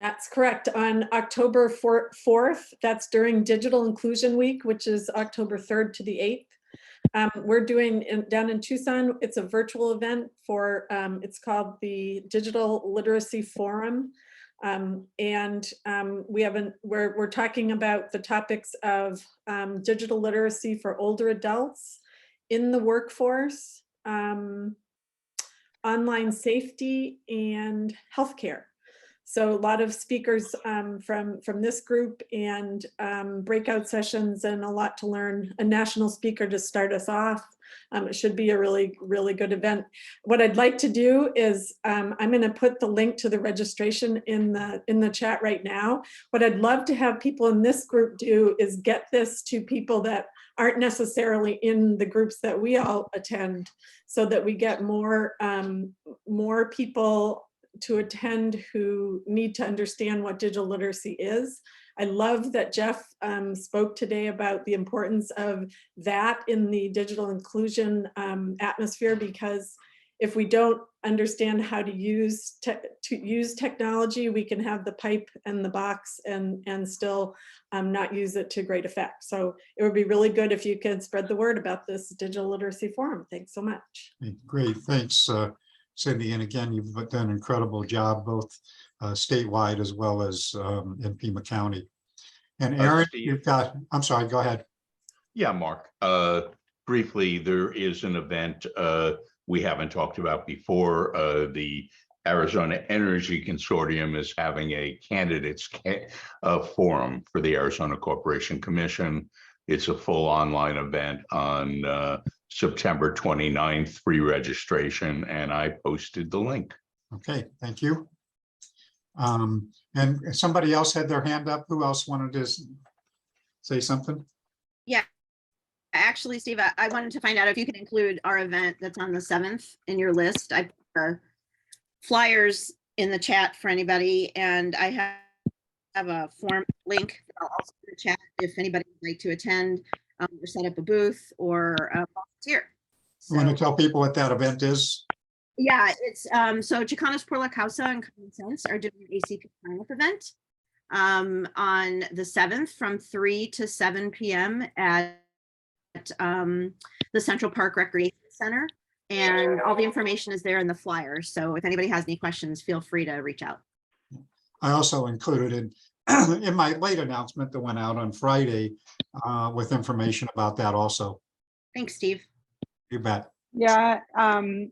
That's correct. On October 4th, that's during Digital Inclusion Week, which is October 3rd to the 8th. We're doing down in Tucson, it's a virtual event for, it's called the Digital Literacy Forum. We're talking about the topics of digital literacy for older adults in the workforce, online safety, and healthcare. So a lot of speakers from this group and breakout sessions, and a lot to learn. A national speaker to start us off. It should be a really, really good event. What I'd like to do is I'm going to put the link to the registration in the chat right now. What I'd love to have people in this group do is get this to people that aren't necessarily in the groups that we all attend, so that we get more people to attend who need to understand what digital literacy is. I love that Jeff spoke today about the importance of that in the digital inclusion atmosphere, because if we don't understand how to use technology, we can have the pipe and the box and still not use it to great effect. So it would be really good if you could spread the word about this Digital Literacy Forum. Thanks so much. Great, thanks, Cindy. And again, you've done an incredible job, both statewide as well as in Pima County. And Aaron, Steve. you've got, I'm sorry, go ahead. Yeah, Mark. Briefly, there is an event we haven't talked about before. The Arizona Energy Consortium is having a candidates forum for the Arizona Corporation Commission. It's a full online event on September 29th, free registration, and I posted the link. Okay, thank you. And somebody else had their hand up. Who else wanted to say something? Yeah, actually, Steve, I wanted to find out if you could include our event that's on the 7th in your list. I put flyers in the chat for anybody, and I have a form link that I'll also in the chat if anybody would like to attend or set up a booth or volunteer. You want to tell people what that event is? Yeah, it's so Chicanos por la Causa and Common Sense are doing an ACP sign-up event on the 7th from 3 to 7 p.m. at the Central Park Recreation Center. And all the information is there in the flyer. So if anybody has any questions, feel free to reach out. I also included in my late announcement that went out on Friday with information about that also. Thanks, Steve. You bet. Yeah,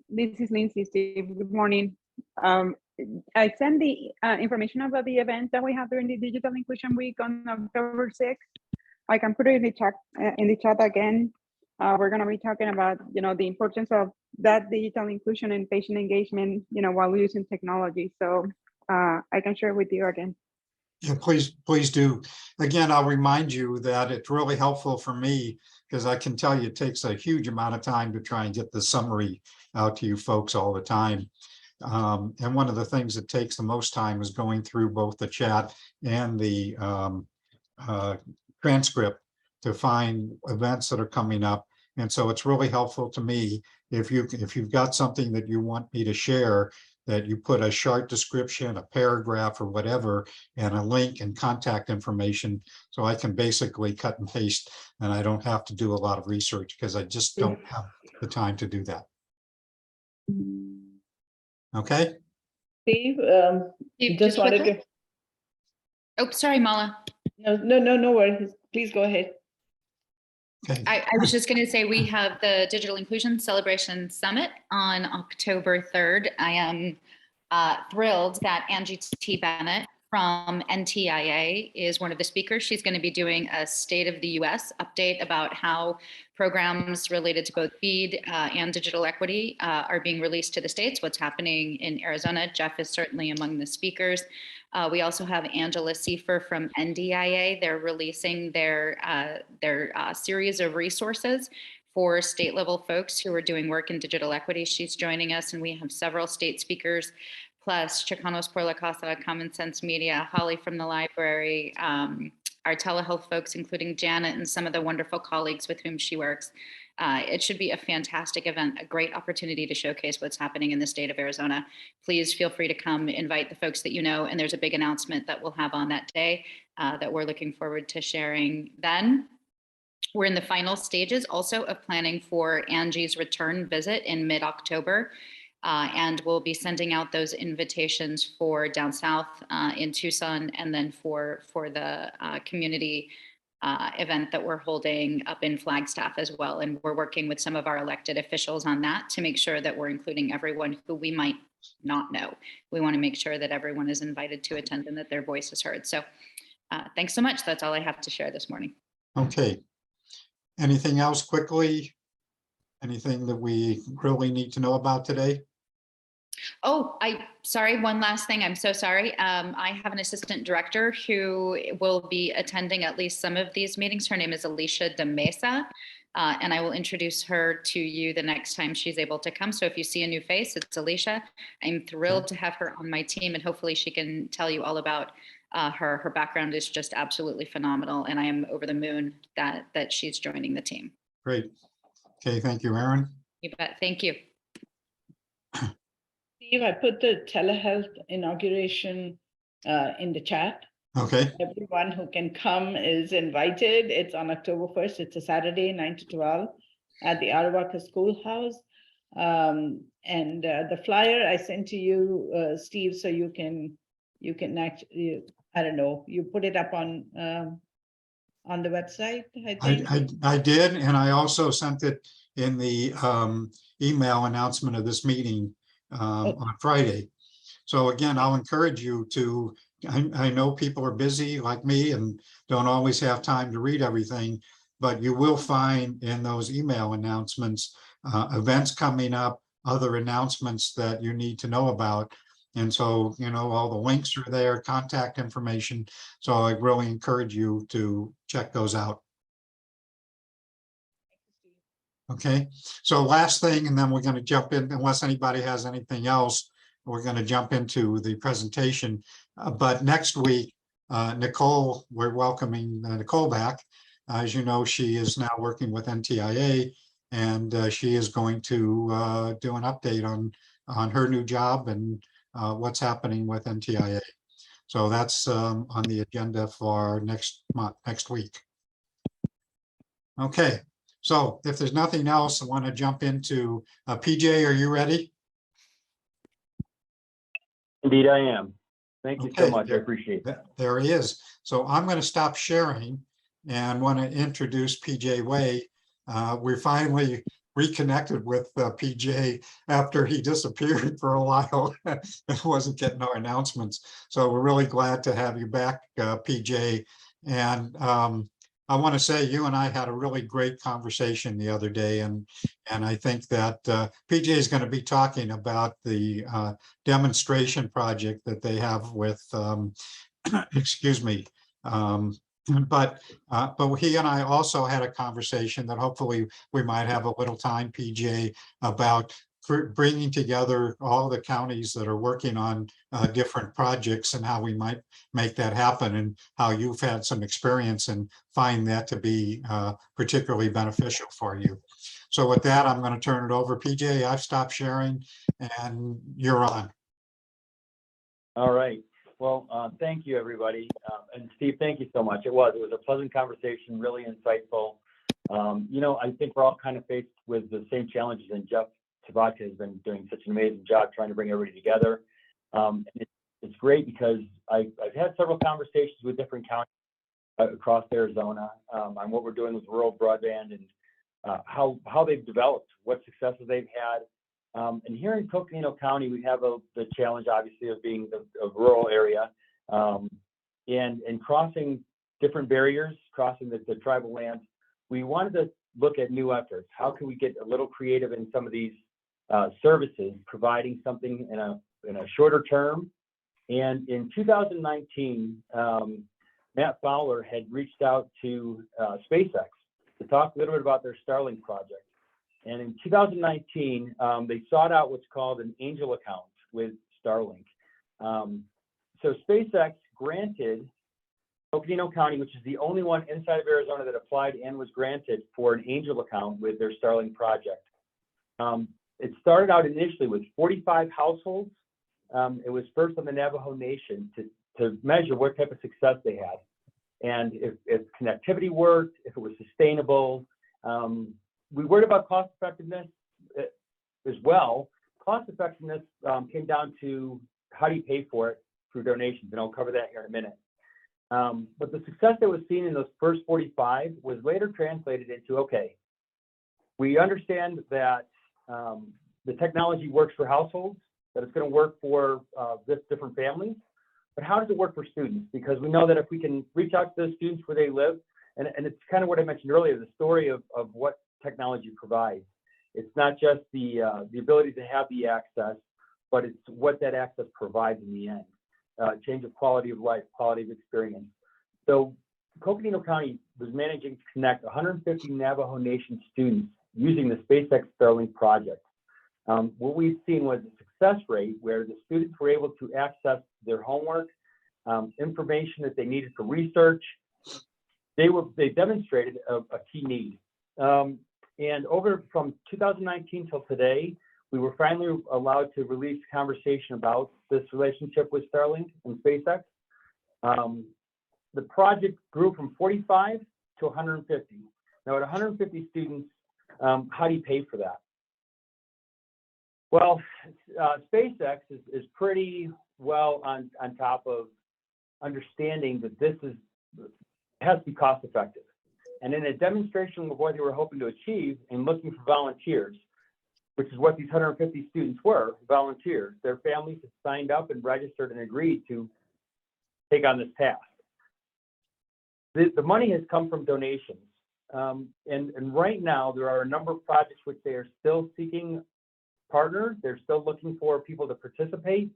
this is Lindsay, Steve. Good morning. I sent the information about the event that we have during the Digital Inclusion Week on October 6th. I can put it in the chat again. We're going to be talking about, the importance of that digital inclusion and patient engagement, while using technology. So I can share with you again. Yeah, please do. Again, I'll remind you that it's really helpful for me because I can tell you it takes a huge amount of time to try and get the summary out to you folks all the time. And one of the things that takes the most time is going through both the chat and the transcript to find events that are coming up. And so it's really helpful to me if you've got something that you want me to share, that you put a short description, a paragraph or whatever, and a link and contact information. So I can basically cut and paste and I don't have to do a lot of research because I just don't have the time to do that. Okay. Steve, Steve, just wanted to. quickly. Oh, sorry, Mala. No worries. Please go ahead. Okay. I was just going to say we have the Digital Inclusion Celebration Summit on October 3rd. I am thrilled that Angie T. Bennett from NTIA is one of the speakers. She's going to be doing a State of the US update about how programs related to both BEAD and digital equity are being released to the states, what's happening in Arizona. Jeff is certainly among the speakers. We also have Angela Seifer from NDIA. They're releasing their series of resources for state level folks who are doing work in digital equity. She's joining us, and we have several state speakers, plus Chicanos por la Casa, Common Sense Media, Holly from the library, our telehealth folks, including Janet and some of the wonderful colleagues with whom she works. It should be a fantastic event, a great opportunity to showcase what's happening in the state of Arizona. Please feel free to come, invite the folks that you know, and there's a big announcement that we'll have on that day that we're looking forward to sharing then. We're in the final stages also of planning for Angie's return visit in mid-October. And we'll be sending out those invitations for down south in Tucson, and then for the community event that we're holding up in Flagstaff as well. And we're working with some of our elected officials on that to make sure that we're including everyone who we might not know. We want to make sure that everyone is invited to attend and that their voice is heard. So thanks so much. That's all I have to share this morning. Okay. Anything else quickly? Anything that we really need to know about today? Oh, sorry, one last thing. I'm so sorry. I have an assistant director who will be attending at least some of these meetings. Her name is Alicia de Mesa, and I will introduce her to you the next time she's able to come. So if you see a new face, it's Alicia. I'm thrilled to have her on my team, and hopefully she can tell you all about her. Her background is just absolutely phenomenal, and I am over the moon that she's joining the team. Great. Okay, thank you, Aaron. You bet. Thank you. Steve, I put the telehealth inauguration in the chat. Okay. Everyone who can come is invited. It's on October 1st. It's a Saturday, 9 to 12 at the Arawaca Schoolhouse. And the flyer I sent to you, Steve, so you can actually, I don't know, you put it up on the website, I think. I did, and I also sent it in the email announcement of this meeting on Friday. So again, I'll encourage you to, I know people are busy like me and don't always have time to read everything, but you will find in those email announcements events coming up, other announcements that you need to know about. And so, you know, all the links are there, contact information. So I really encourage you to check those out. Okay, so last thing, and then we're going to jump in, unless anybody has anything else, we're going to jump into the presentation. But next week, Nicole, we're welcoming Nicole back. As you know, she is now working with NTIA, and she is going to do an update on her new job and what's happening with NTIA. So that's on the agenda for next week. Okay. So if there's nothing else, I want to jump into PJ. Are you ready? Indeed, I am. Thank you so much. I appreciate it. There he is. So I'm going to stop sharing and want to introduce PJ Way. We finally reconnected with PJ after he disappeared for a while and wasn't getting our announcements. So we're really glad to have you back, PJ. And I want to say you and I had a really great conversation the other day, and I think that PJ is going to be talking about the demonstration project that they have with, excuse me, but he and I also had a conversation that hopefully we might have a little time, PJ, about bringing together all the counties that are working on different projects and how we might make that happen, and how you've had some experience and find that to be particularly beneficial for you. So with that, I'm going to turn it over. PJ, I've stopped sharing and you're on. All right. Well, thank you, everybody. And Steve, thank you so much. It was a pleasant conversation, really insightful. You know, I think we're all kind of faced with the same challenges, and Jeff Tabaka has been doing such an amazing job trying to bring everybody together. It's great because I've had several conversations with different counties across Arizona on what we're doing with rural broadband and how they've developed, what successes they've had. And here in Coconino County, we have the challenge, obviously, of being a rural area. And crossing different barriers, crossing the tribal lands, we wanted to look at new efforts. How can we get a little creative in some of these services, providing something in a shorter term? And in 2019, Matt Fowler had reached out to SpaceX to talk a little bit about their Starlink project. And in 2019, they sought out what's called an angel account with Starlink. So SpaceX granted Coconino County, which is the only one inside of Arizona that applied and was granted for an angel account with their Starlink project. It started out initially with 45 households. It was first on the Navajo Nation to measure what type of success they had. And if connectivity worked, if it was sustainable. We worried about cost effectiveness as well. Cost effectiveness came down to how do you pay for it through donations, and I'll cover that here in a minute. But the success that was seen in those first 45 was later translated into, okay, we understand that the technology works for households, that it's going to work for different families, but how does it work for students? Because we know that if we can reach out to those students where they live, and it's kind of what I mentioned earlier, the story of what technology provides. It's not just the ability to have the access, but it's what that access provides in the end. Change of quality of life, quality of experience. So Coconino County was managing to connect 150 Navajo Nation students using the SpaceX Starlink project. What we've seen was a success rate where the students were able to access their homework, information that they needed for research. They demonstrated a key need. And over from 2019 till today, we were finally allowed to release conversation about this relationship with Starlink and SpaceX. The project grew from 45 to 150. Now at 150 students, how do you pay for that? Well, SpaceX is pretty well on top of understanding that this has to be cost effective. And in a demonstration of what they were hoping to achieve and looking for volunteers, which is what these 150 students were, volunteers, their families had signed up and registered and agreed to take on this task. The money has come from donations. And right now, there are a number of projects which they are still seeking partners. They're still looking for people to participate.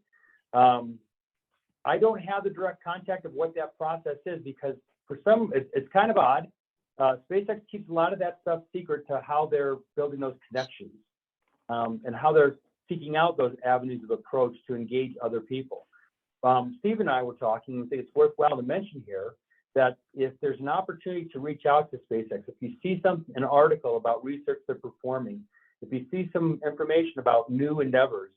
I don't have the direct contact of what that process is because for some, it's kind of odd. SpaceX keeps a lot of that stuff secret to how they're building those connections and how they're seeking out those avenues of approach to engage other people. Steve and I were talking, and I think it's worthwhile to mention here that if there's an opportunity to reach out to SpaceX, if you see an article about research they're performing, if you see some information about new endeavors,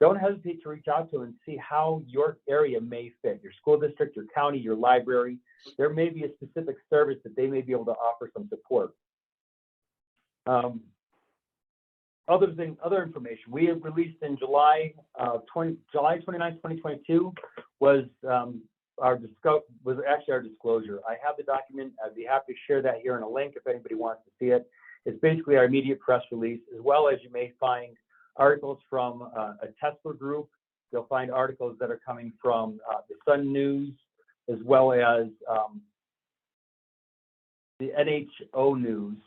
don't hesitate to reach out to them and see how your area may fit, your school district, your county, your library. There may be a specific service that they may be able to offer some support. Other information we have released in July 29, 2022 was our disclosure. I have the document. I'd be happy to share that here in a link if anybody wants to see it. It's basically our immediate press release, as well as you may find articles from a Tesla group. You'll find articles that are coming from the Sun News, as well as the NHO News.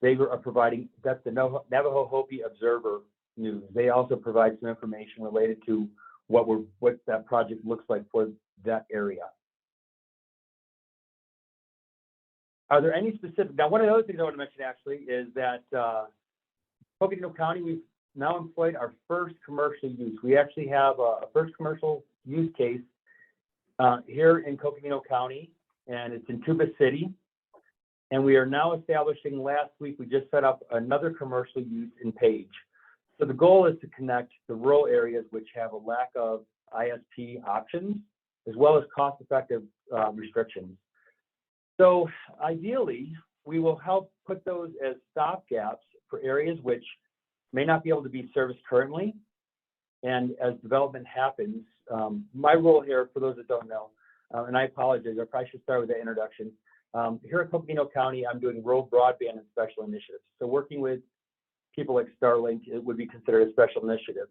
They are providing, that's the Navajo Hopi Observer News. They also provide some information related to what that project looks like for that area. Are there any specific, now one of the other things I want to mention actually is that Coconino County, we've now employed our first commercial use. We actually have a first commercial use case here in Coconino County, and it's in Tuba City. And we are now establishing, last week, we just set up another commercial use in Page. So the goal is to connect the rural areas which have a lack of ISP options, as well as cost-effective restrictions. So ideally, we will help put those as stopgaps for areas which may not be able to be serviced currently. And as development happens, my role here, for those that don't know, and I apologize, I probably should start with that introduction. Here at Coconino County, I'm doing rural broadband and special initiatives. So working with people like Starlink, it would be considered a special initiative.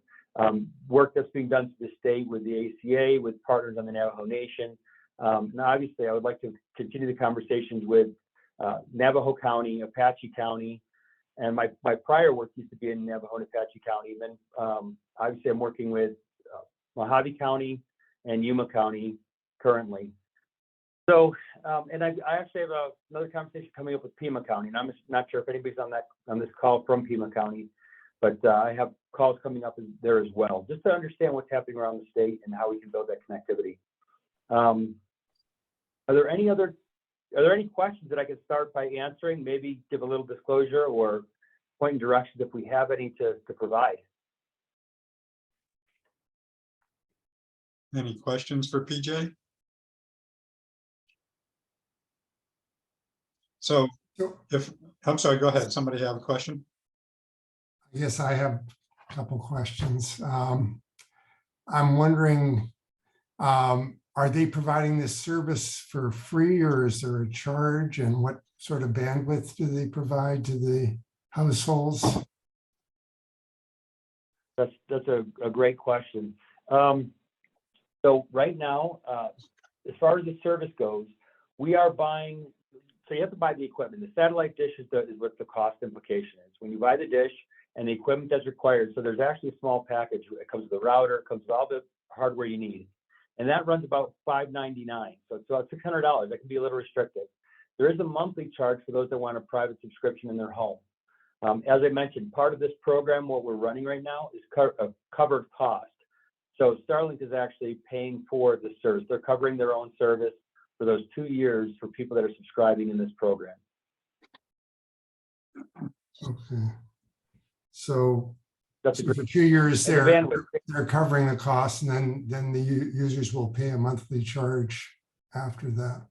Work that's being done to the state with the ACA, with partners on the Navajo Nation. Now, obviously, I would like to continue the conversations with Navajo County, Apache County, and my prior work used to be in Navajo and Apache County. And then obviously I'm working with Mojave County and Yuma County currently. So, and I actually have another conversation coming up with Pima County, and I'm not sure if anybody's on this call from Pima County, but I have calls coming up there as well, just to understand what's happening around the state and how we can build that connectivity. Are there any questions that I could start by answering? Maybe give a little disclosure or point in directions if we have any to provide. Any questions for PJ? So I'm sorry, go ahead. Somebody have a question? Yes, I have a couple questions. I'm wondering, are they providing this service for free, or is there a charge, and what sort of bandwidth do they provide to the households? That's a great question. So right now, as far as the service goes, we are buying, so you have to buy the equipment. The satellite dish is what the cost implication is. When you buy the dish and the equipment that's required, so there's actually a small package. It comes with a router, it comes with all the hardware you need. And that runs about $599. So it's about $600. That can be a little restrictive. There is a monthly charge for those that want a private subscription in their home. As I mentioned, part of this program, what we're running right now, is a covered cost. So Starlink is actually paying for the service. They're covering their own service for those 2 years for people that are subscribing in this program. Okay. So that's for 2 years they're covering the cost, and then the users will pay a monthly charge after that.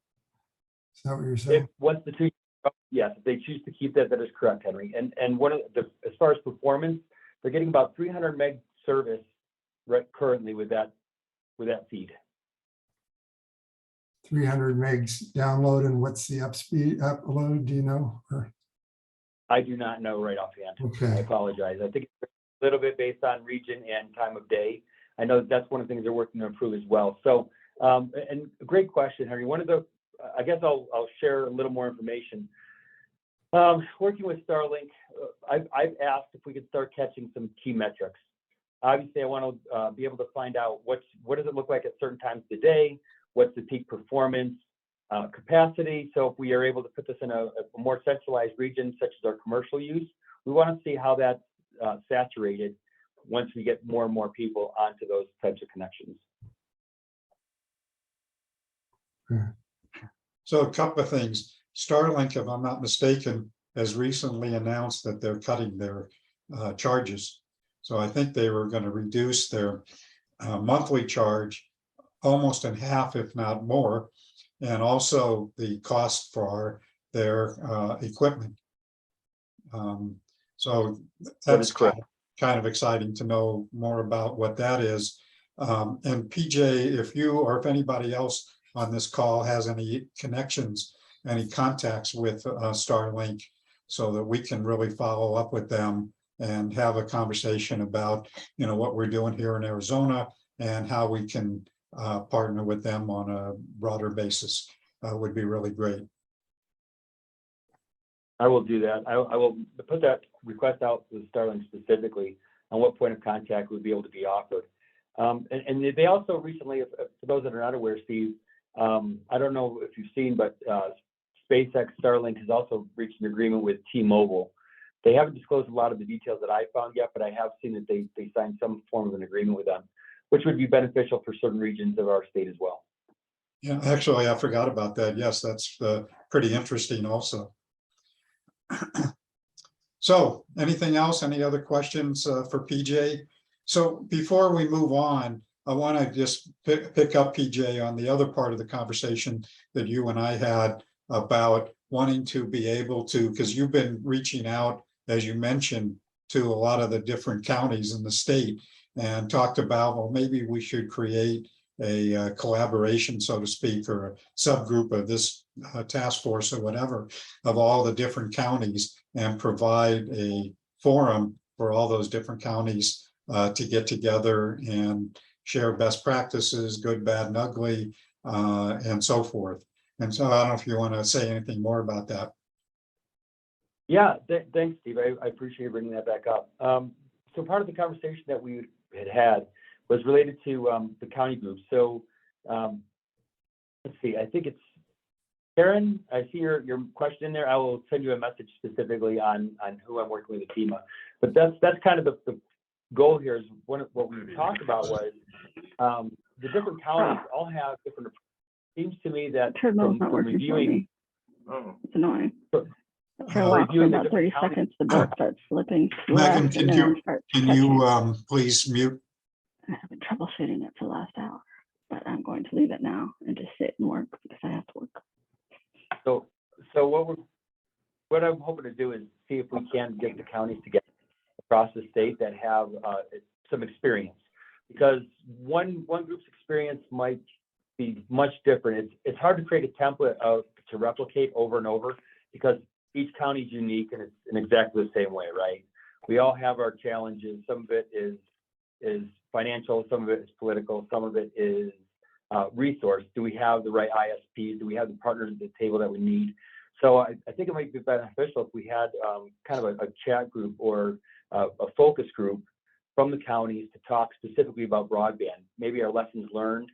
Is that what you're saying? Once the 2 years, yes, if they choose to keep that, that is correct, Henry. And one of as far as performance, they're getting about 300 meg service right currently with that feed. 300 megs download, and what's the upload? Do you know? Or? I do not know right offhand. Okay. I apologize. I think it's a little bit based on region and time of day. I know that's one of the things they're working to improve as well. So, and a great question, Henry. One of the, I guess I'll share a little more information. Working with Starlink, I've asked if we could start catching some key metrics. Obviously, I want to be able to find out what does it look like at certain times of the day, what's the peak performance, capacity. So if we are able to put this in a more centralized region, such as our commercial use, we want to see how that's saturated once we get more and more people onto those types of connections. So a couple of things. Starlink, if I'm not mistaken, has recently announced that they're cutting their charges. So I think they were going to reduce their monthly charge almost in half, if not more, and also the cost for their equipment. So that's kind of exciting to know more about what that is. And PJ, if you or if anybody else on this call has any connections, any contacts with Starlink, so that we can really follow up with them and have a conversation about, you know, what we're doing here in Arizona and how we can partner with them on a broader basis, would be really great. I will do that. I will put that request out to Starlink specifically on what point of contact would be able to be offered. And they also recently, for those that are not aware, Steve, I don't know if you've seen, but SpaceX Starlink has also reached an agreement with T-Mobile. They haven't disclosed a lot of the details that I found yet, but I have seen that they signed some form of an agreement with them, which would be beneficial for certain regions of our state as well. Yeah, actually, I forgot about that. Yes, that's pretty interesting also. So anything else? Any other questions for PJ? So before we move on, I want to just pick up, PJ, on the other part of the conversation that you and I had about wanting to be able to, because you've been reaching out, as you mentioned, to a lot of the different counties in the state and talked about, well, maybe we should create a collaboration, so to speak, or a subgroup of this task force or whatever of all the different counties and provide a forum for all those different counties to get together and share best practices, good, bad, and ugly, and so forth. And so I don't know if you want to say anything more about that. Yeah, thanks, Steve. I appreciate bringing that back up. So part of the conversation that we had was related to the county group. So let's see, I think it's Karen. I see your question in there. I will send you a message specifically on who I'm working with at FEMA. But that's kind of the goal here. Is what we talked about was the different counties all have different. Seems to me that from reviewing, it's annoying. For a while, for reviewing the about 30 different seconds, the boat starts flipping Megan, left, can and then you it starts can catching. you please mute? I've been troubleshooting it for the last hour, but I'm going to leave it now and just sit and work because I have to work. So what I'm hoping to do is see if we can get the counties together across the state that have some experience, because one group's experience might be much different. It's hard to create a template to replicate over and over, because each county is unique and it's in exactly the same way, right? We all have our challenges. Some of it is financial, some of it is political, some of it is resource. Do we have the right ISPs? Do we have the partners at the table that we need? So I think it might be beneficial if we had kind of a chat group or a focus group from the counties to talk specifically about broadband, maybe our lessons learned,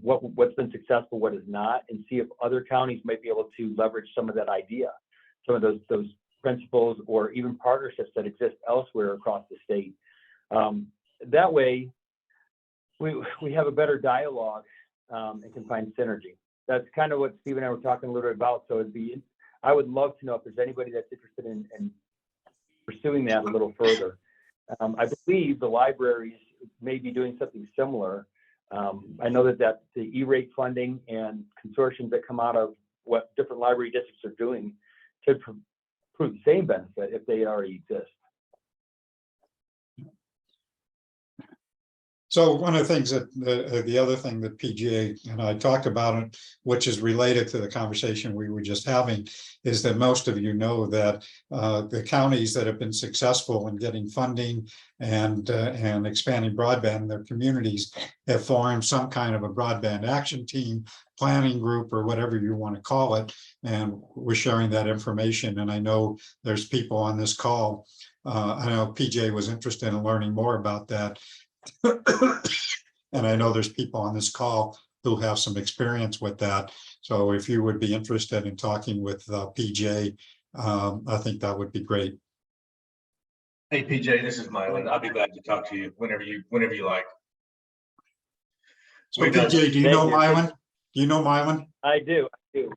what's been successful, what is not, and see if other counties might be able to leverage some of that idea, some of those principles, or even partnerships that exist elsewhere across the state. That way, we have a better dialogue and can find synergy. That's kind of what Steve and I were talking a little bit about. So I would love to know if there's anybody that's interested in pursuing that a little further. I believe the libraries may be doing something similar. I know that the E-rate funding and consortiums that come out of what different library districts are doing could prove the same benefit if they already exist. So one of the things that the other thing that PGA and I talked about, which is related to the conversation we were just having, is that most of you know that the counties that have been successful in getting funding and expanding broadband in their communities have formed some kind of a broadband action team, planning group, or whatever you want to call it. And we're sharing that information. And I know there's people on this call. I know PJ was interested in learning more about that. And I know there's people on this call who have some experience with that. So if you would be interested in talking with PJ, I think that would be great. Hey, PJ, this is Mylan. I'll be glad to talk to you whenever you like. So PJ, do you know Mylan? Do you know Mylan? I do. Cool.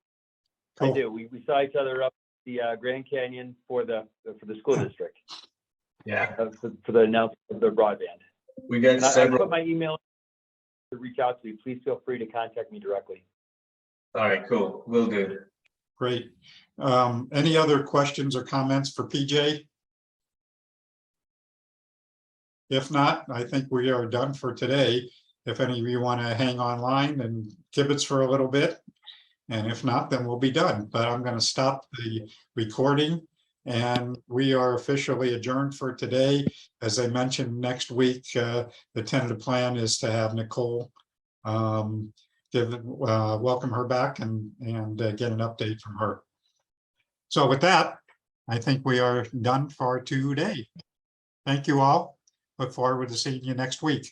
I do. We saw each other up the Grand Canyon for the school district. Yeah. For the announcement of the broadband. We got several. I put my email to reach out to me. Please feel free to contact me directly. All right, cool. Will do. Great. Any other questions or comments for PJ? If not, I think we are done for today. If any of you want to hang online and kibitz for a little bit, and if not, then we'll be done. But I'm going to stop the recording. And we are officially adjourned for today. As I mentioned, next week, the tentative plan is to have Nicole welcome her back and get an update from her. So with that, I think we are done for today. Thank you all. Look forward to seeing you next week.